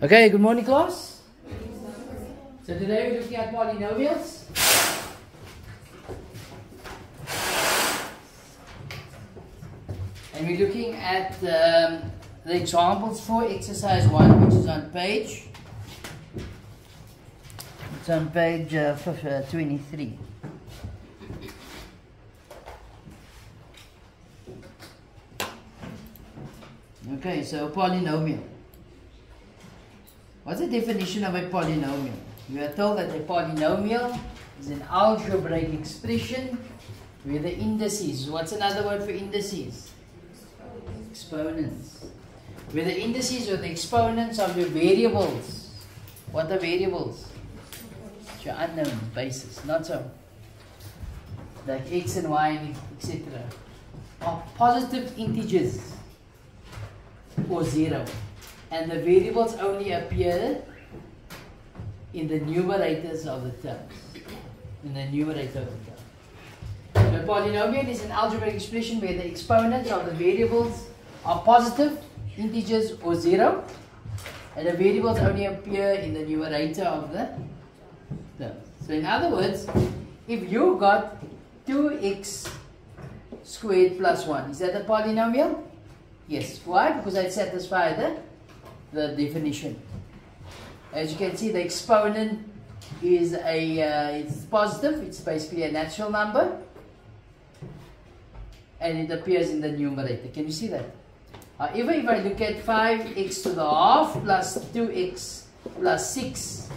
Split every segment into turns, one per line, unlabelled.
Okay, good morning class. So today we're looking at polynomials. And we're looking at the examples for exercise 1, which is on page. It's on page 23. Okay, so polynomial. What's the definition of a polynomial? We are told that a polynomial is an algebraic expression where the indices, what's another word for indices? Exponents. Where the indices or the exponents of your variables. What are variables? It's your unknown basis, not so. Like x and y, etc. Are positive integers or zero. And the variables only appear in the numerators of the terms. In the numerator of the term. So a polynomial is an algebraic expression where the exponents of the variables are positive integers or zero, and the variables only appear in the numerator of the term. So in other words, if you got 2x squared plus 1, is that a polynomial? Yes. Why? Because I satisfy the definition. As you can see, the exponent is it's positive. It's basically a natural number, and it appears in the numerator. Can you see that? However, if I look at 5x to the half plus 2x plus 6,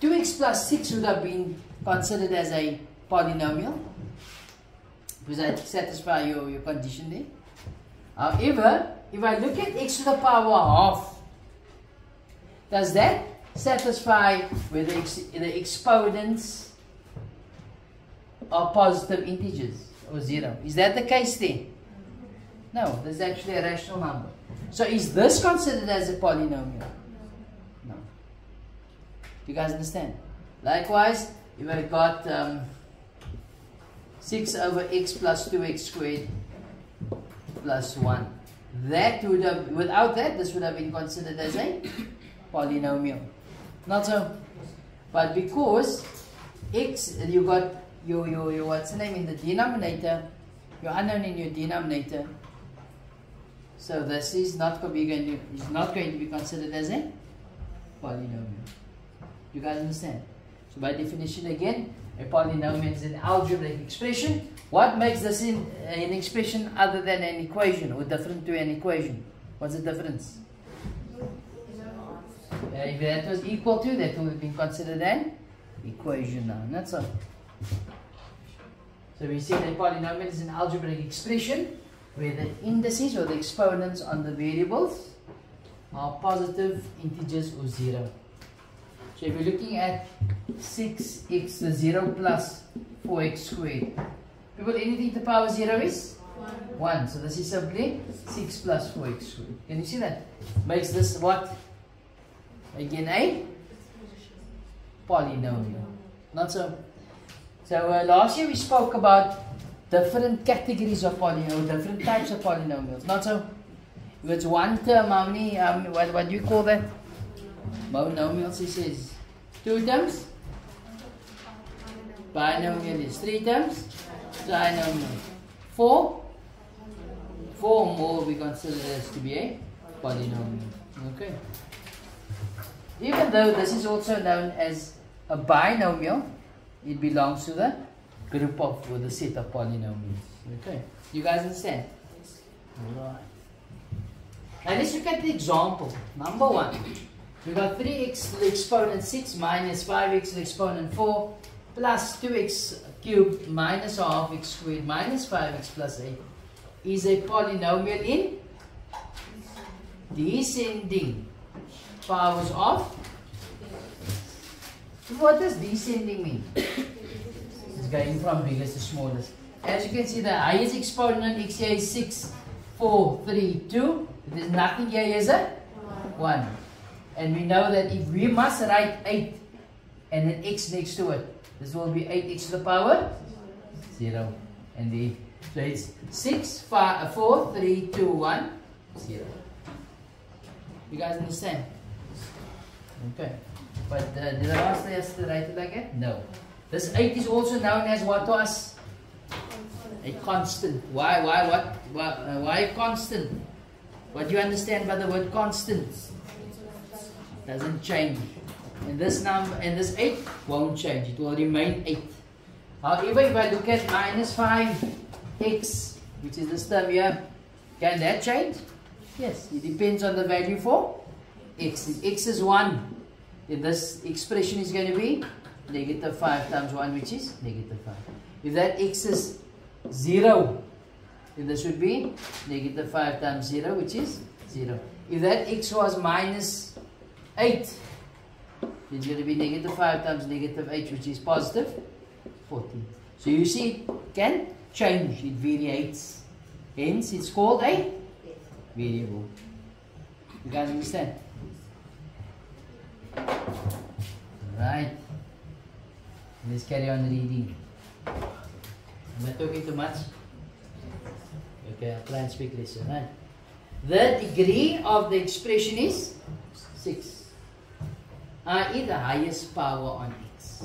2x plus 6 would have been considered as a polynomial because I satisfy your condition there. However, if I look at x to the power half, does that satisfy where the exponents are positive integers or zero? Is that the case then? No, this is actually a rational number. So is this considered as a polynomial? No. You guys understand? Likewise, if I got 6 over x plus 2x squared plus 1, that would have, without that, this would have been considered as a polynomial. Not so. But because x, you got your what's the name in the denominator, your unknown in your denominator, so this is not going to be considered as a polynomial. You guys understand? So by definition again, a polynomial is an algebraic expression. What makes this an expression other than an equation or different to an equation? What's the difference? If that was equal to, that would have been considered an equation now. Not so. So we see that a polynomial is an algebraic expression where the indices or the exponents on the variables are positive integers or zero. So if you're looking at 6x to 0 plus 4x squared, people, anything to the power 0 is 1. So this is simply 6 plus 4x squared. Can you see that? Makes this what? Again, a polynomial. Not so. So last year we spoke about different categories of polynomials, different types of polynomials. Not so. If it's one term, how many? What do you call that? Monomials, he says. 2 terms. Binomial is 3 terms. Trinomial 4. 4 more we consider as to be a polynomial. Okay. Even though this is also known as a binomial, it belongs to the group of, or the set of polynomials. Okay. You guys understand? Yes. Alright. Now let's look at the example. Number 1. We got 3x to the exponent 6 minus 5x to the exponent 4 plus 2x cubed minus half x squared minus 5x plus 8 is a polynomial in descending powers of. What does descending mean? It's going from biggest to smallest. As you can see, the highest exponent x here is 6, 4, 3, 2. There's nothing here, is it? 1. And we know that if we must write 8 and an x next to it, this will be 8x to the power 0. And so it's 6, 5, 4, 3, 2, 1, 0. You guys understand? Okay. But did I ask us to write it like that? No. This 8 is also known as what to us? A constant. Why a constant? What do you understand by the word constant? Doesn't change. And this number, and this 8 won't change. It will remain 8. However, if I look at minus 5x, which is this term here, can that change? Yes. It depends on the value for x. If x is 1, then this expression is going to be negative 5 times 1, which is negative 5. If that x is 0, then this would be negative 5 times 0, which is 0. If that x was minus 8, it's going to be negative 5 times negative 8, which is positive 14. So you see, it can change, it variates. Hence, it's called a variable. You guys understand? Right. Let's carry on reading. Am I talking too much? Okay, I'll try and speak less. Right? The degree of the expression is 6. I.e. the highest power on x.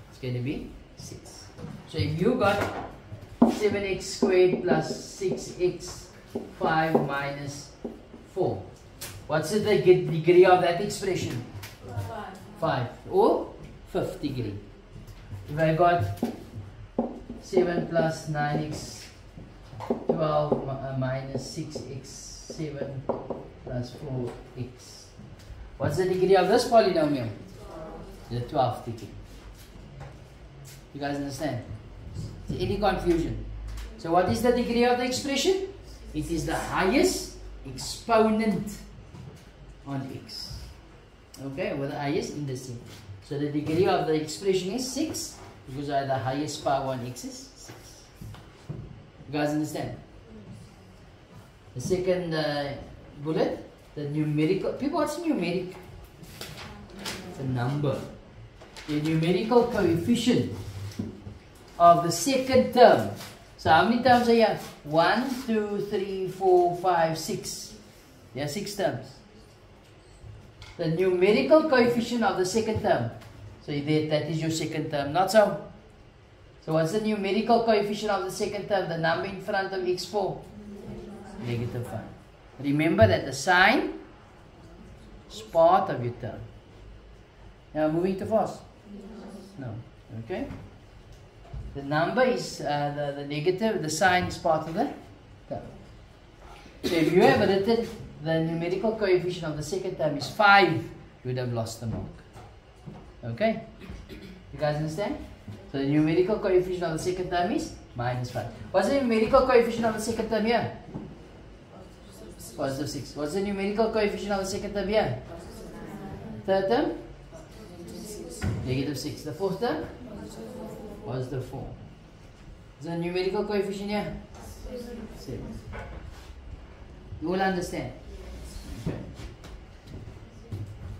It's going to be 6. So if you got 7x squared plus 6x 5 minus 4, what's the degree of that expression? 5 or 5th degree. If I got 7 plus 9x 12 minus 6x 7 plus 4x, what's the degree of this polynomial? The 12th degree. You guys understand? Is there any confusion? So what is the degree of the expression? It is the highest exponent on x. Okay, with the highest indices. So the degree of the expression is 6 because the highest power on x is 6. You guys understand? The second bullet, the numerical. People, what's numeric? It's a number. The numerical coefficient of the second term. So how many terms are here? 1, 2, 3, 4, 5, 6. There are 6 terms. The numerical coefficient of the second term. So that is your second term, not so? So what's the numerical coefficient of the second term? The number in front of x4? Negative 5. Remember that the sign is part of your term. Now moving too fast? No. Okay? The number is the negative, the sign is part of the term. So if you have written the numerical coefficient of the second term is 5, you would have lost the mark. Okay? You guys understand? So the numerical coefficient of the second term is minus 5. What's the numerical coefficient of the second term here? Positive 6. What's the numerical coefficient of the second term here? Third term? Negative 6. The fourth term? Positive 4. Is the numerical coefficient here? 7. You all understand? Okay.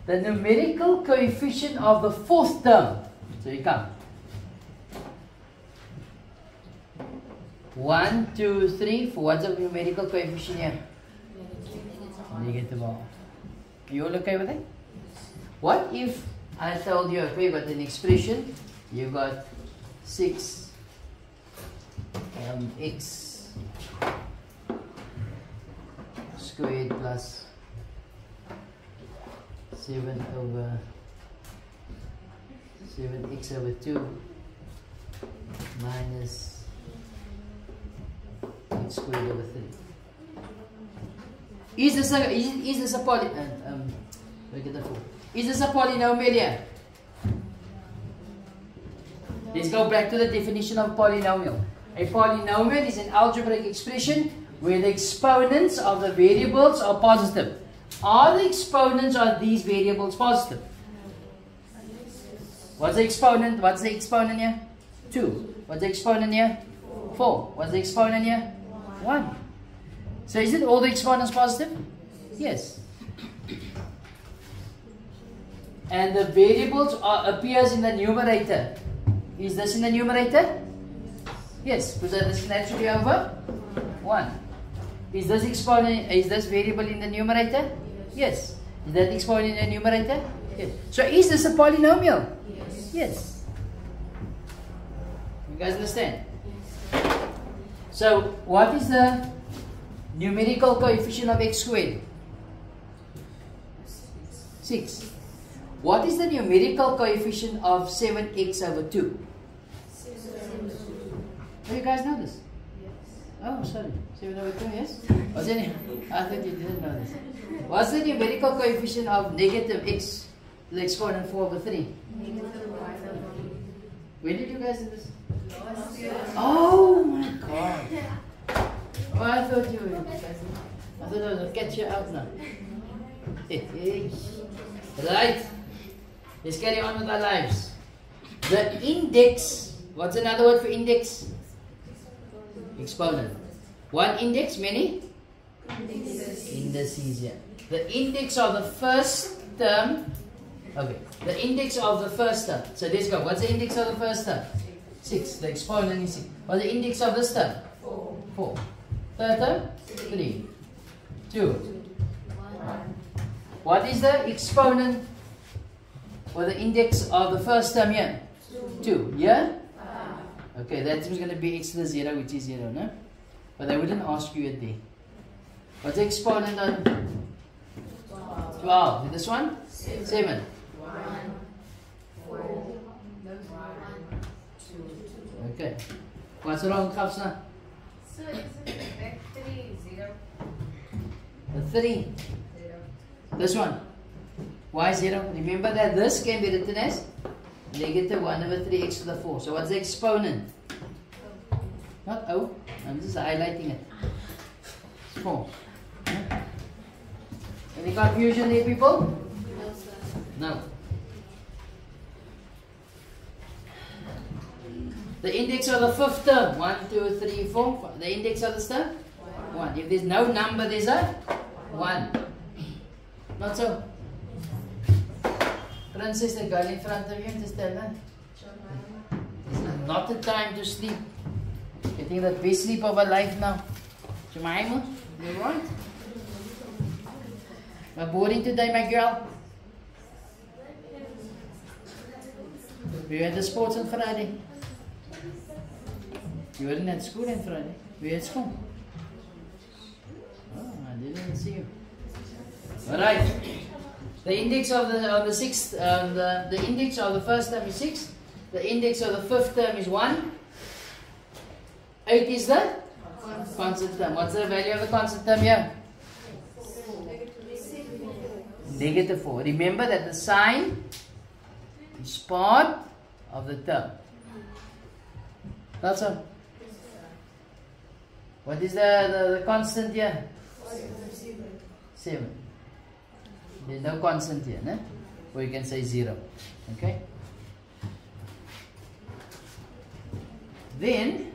The numerical coefficient of the fourth term. So you come. 1, 2, 3, 4. What's the numerical coefficient here? Negative 1. You all okay with it? What if I told you, okay, you got an expression, you got 6 x squared plus 7 over 7x over 2 minus x squared over 3. Is this a polynomial here? Let's go back to the definition of polynomial. A polynomial is an algebraic expression where the exponents of the variables are positive. Are the exponents of these variables positive? What's the exponent? What's the exponent here? 2. What's the exponent here? 4. What's the exponent here? 1. So isn't all the exponents positive? Yes. And the variables appears in the numerator. Is this in the numerator? Yes, because this is naturally over 1. Is this exponent, is this variable in the numerator? Yes. Is that exponent in the numerator? Yes. So is this a polynomial?
Yes.
Yes. You guys understand? Yes. So what is the numerical coefficient of x squared? 6. What is the numerical coefficient of 7x over 2?
6 over 2.
Oh, you guys know this?
Yes.
Oh, sorry. 7 over 2, yes? What's any? I thought you didn't know this. What's the numerical coefficient of negative x to the exponent 4 over 3?
Negative 1 over 3.
When did you guys do this?
Last year.
Oh my god. Oh, I thought you were. I thought I was going to catch you out now. Right. Let's carry on with our lives. The index. What's another word for index? Exponent. One index, many? Indices, yeah. The index of the first term. Okay. The index of the first term. So let's go. What's the index of the first term? 6. The exponent is 6. What's the index of this term?
4.
4. Third term? 3. 2.
1.
What is the exponent or the index of the first term here? 2. Yeah? Okay, that is going to be x to the 0, which is 0, no? But they wouldn't ask you it there. What's the exponent on 12? This one? 7.
1. 4. 1. 2.
Okay. What's wrong, Kafsna?
So isn't that 3 0?
The 3.
0.
This one. Why 0? Remember that this can be written as negative 1 over 3x to the 4. So what's the exponent? Not O. I'm just highlighting it. It's 4. Any confusion there, people?
No, sir.
No. The index of the fifth term. 1, 2, 3, 4. The index of the term? 1. If there's no number, there's a 1. Not so. Princess, the girl in front of you, just tell her. It's not the time to sleep. Getting the best sleep of her life now. Jemima, you right? Am I boring today, my girl? We had the sports on Friday. You weren't at school on Friday. We had school. Oh, I didn't see you. All right. The index of the sixth, the index of the first term is 6. The index of the fifth term is 1. 8 is the constant term. What's the value of the constant term here? Negative 4. Remember that the sign is part of the term. That's all. What is the constant here? 7. There's no constant here, no? Or you can say 0. Okay? Then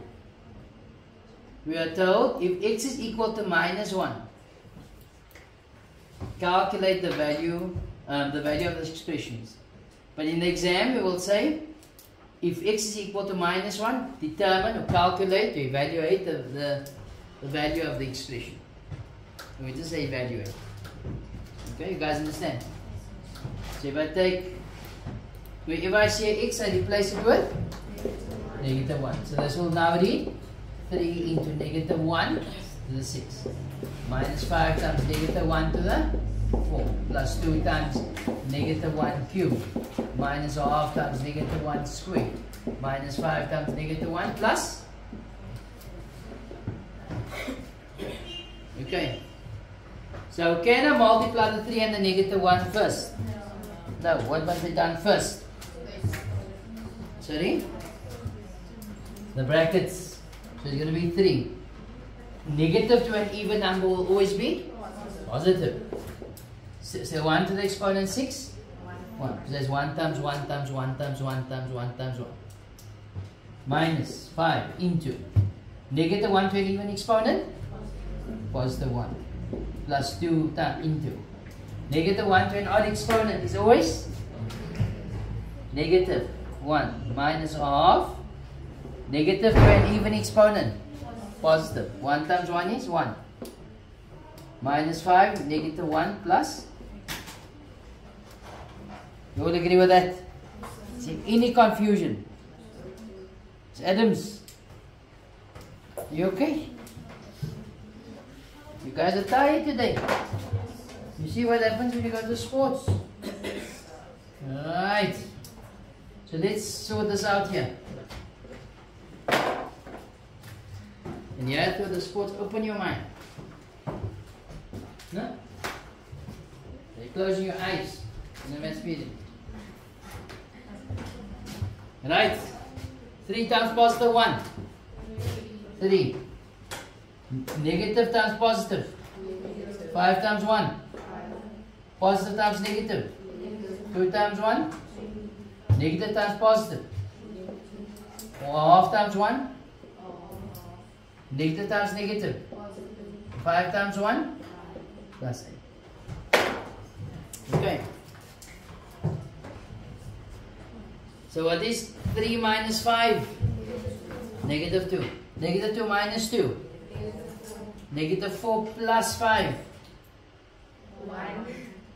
we are told if x is equal to minus 1, calculate the value of the expressions. But in the exam we will say if x is equal to minus 1, determine or calculate or evaluate the value of the expression. And we just say evaluate. Okay, you guys understand? So if I take, wherever I see x, I replace it with negative 1. So this will now read 3 into negative 1 to the 6. Minus 5 times negative 1 to the 4. Plus 2 times negative 1 cubed. Minus a half times negative 1 squared. Minus 5 times negative 1 plus. Okay. So can I multiply the 3 and the negative 1 first? No. What must be done first? Sorry? The brackets. So it's going to be 3. Negative to an even number will always be positive. So 1 to the exponent 6? 1. So there's 1 times 1 times 1 times 1 times 1 times 1. Minus 5 into negative 1 to an even exponent? Positive 1. Plus 2 times into negative 1 to an odd exponent is always negative 1 minus half negative to an even exponent positive 1 times 1 is 1 minus 5 negative 1 plus You all agree with that? See, any confusion? It's Adams. You okay? You guys are tired today. You see what happens when you go to sports? Alright. So let's sort this out here. And you have to the sports, open your mind. No? You're closing your eyes in the math period. Right. 3 times positive 1. 3. Negative times positive. 5 times 1. Positive times negative. 2 times 1. Negative times positive. 1/2 times 1. Negative times negative. 5 times 1. Plus 8. Okay. So what is 3 minus 5? Negative 2. Negative 2 minus 2. Negative 4 plus 5.
1.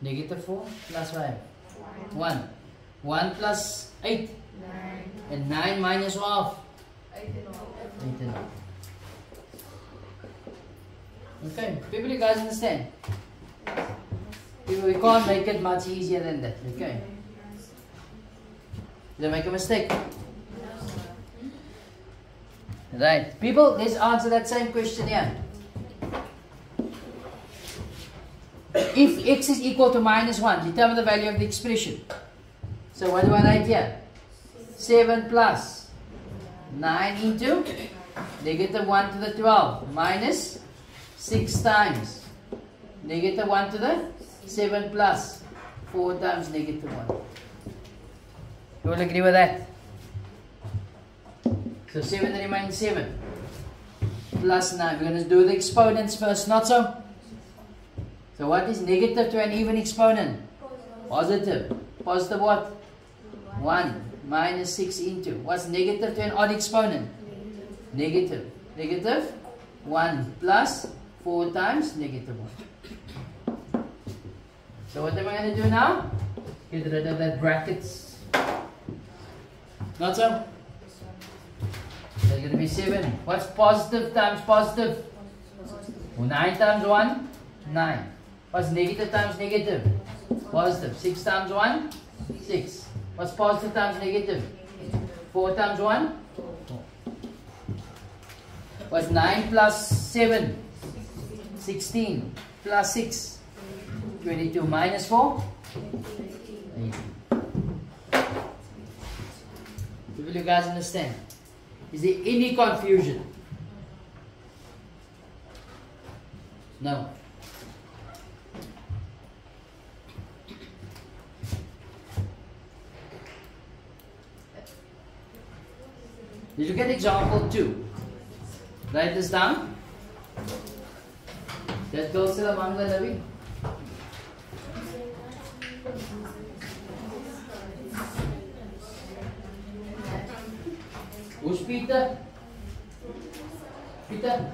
Negative 4 plus 5. 1. 1 plus 8.
9.
And 9 minus 12.
8 and
8 and 12. Okay, people, you guys understand? People, we can't make it much easier than that. Okay. Did I make a mistake? Right. People, let's answer that same question here. If x is equal to minus 1, determine the value of the expression. So what do I write here? 7 plus 9 into negative 1 to the 12 minus 6 times negative 1 to the 7 plus 4 times negative 1. You all agree with that? So 7 remains 7 plus 9. We're going to do the exponents first, not so? So what is negative to an even exponent? Positive. Positive what? 1 minus 6 into. What's negative to an odd exponent? Negative. Negative 1 plus 4 times negative 1. So what am I going to do now? Get rid of that brackets. Not so? There's going to be 7. What's positive times positive? 9 times 1? 9. What's negative times negative? Positive. 6 times 1? 6. What's positive times negative? 4 times 1? 4. What's 9 plus 7? 16. Plus 6? 22. Minus 4? 18. Will you guys understand? Is there any confusion? No. Did you get example 2? Write this down. That goes to the Mangla Nabi. Who's Peter? Peter?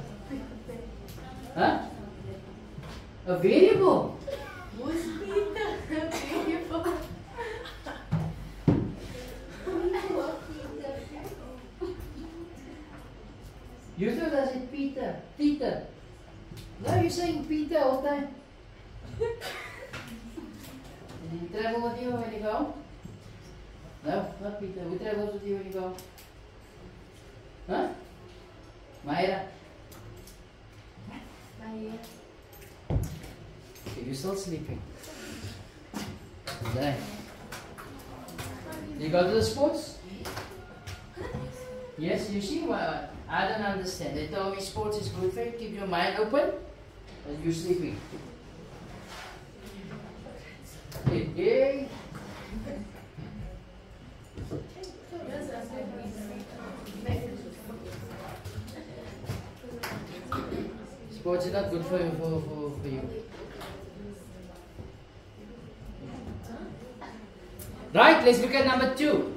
Huh? A variable.
Who's Peter? Variable.
You thought I said Peter. Peter. No, you're saying Peter all the time. Did he travel with you when you go? No, not Peter. Who travels with you when you go? Huh? Myra. Okay, you're still sleeping. There. You go to the sports? Yes, you see why I don't understand. They told me sports is good for you, keep your mind open, but you're sleeping. Hey. Sports is not good for you. Right, let's look at number 2.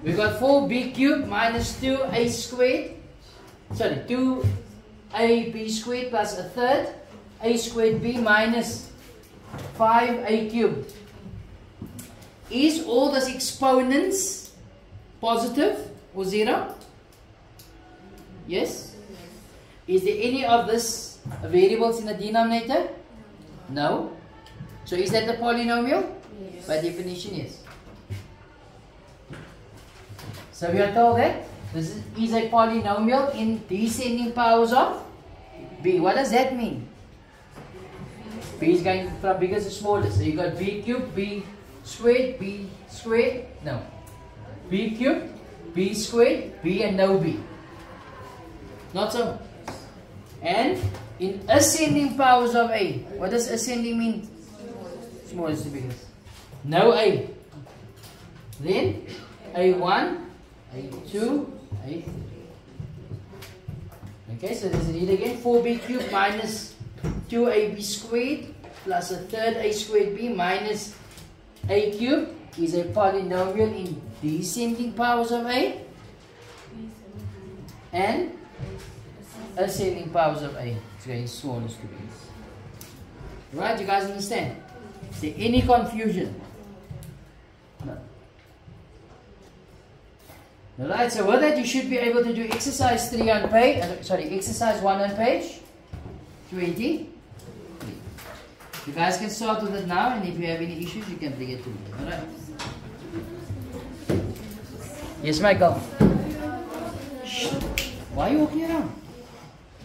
We got 4b cubed minus 2a squared. Sorry, 2ab squared plus a third a squared b minus 5a cubed is all those exponents positive or 0? Yes? Is there any of this variables in the denominator? No. So is that a polynomial?
Yes.
By definition, yes. So we are told that this is a polynomial in descending powers of b. What does that mean? B is going from biggest to smallest. So you got b cubed, b squared, b squared. No. B cubed, b squared, b and no b. Not so. And in ascending powers of a. What does ascending mean? Smallest to biggest. No a. Then a1, a2, a3. Okay, so let's read again. 4b cubed minus 2ab squared plus a third a squared b minus a cubed is a polynomial in descending powers of a and ascending powers of a. It's going smallest to biggest. Right, you guys understand? Is there any confusion? No. Alright, so with that you should be able to do exercise 3 on page, exercise 1 on page 20. You guys can start with it now, and if you have any issues you can bring it to me. Alright. Yes, Michael? Shh. Why are you walking around?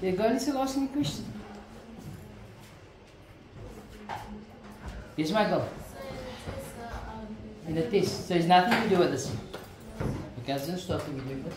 The girl is still asking me a question. Yes, Michael? In the test. So it's nothing to do with this. You guys don't stop to be doing this.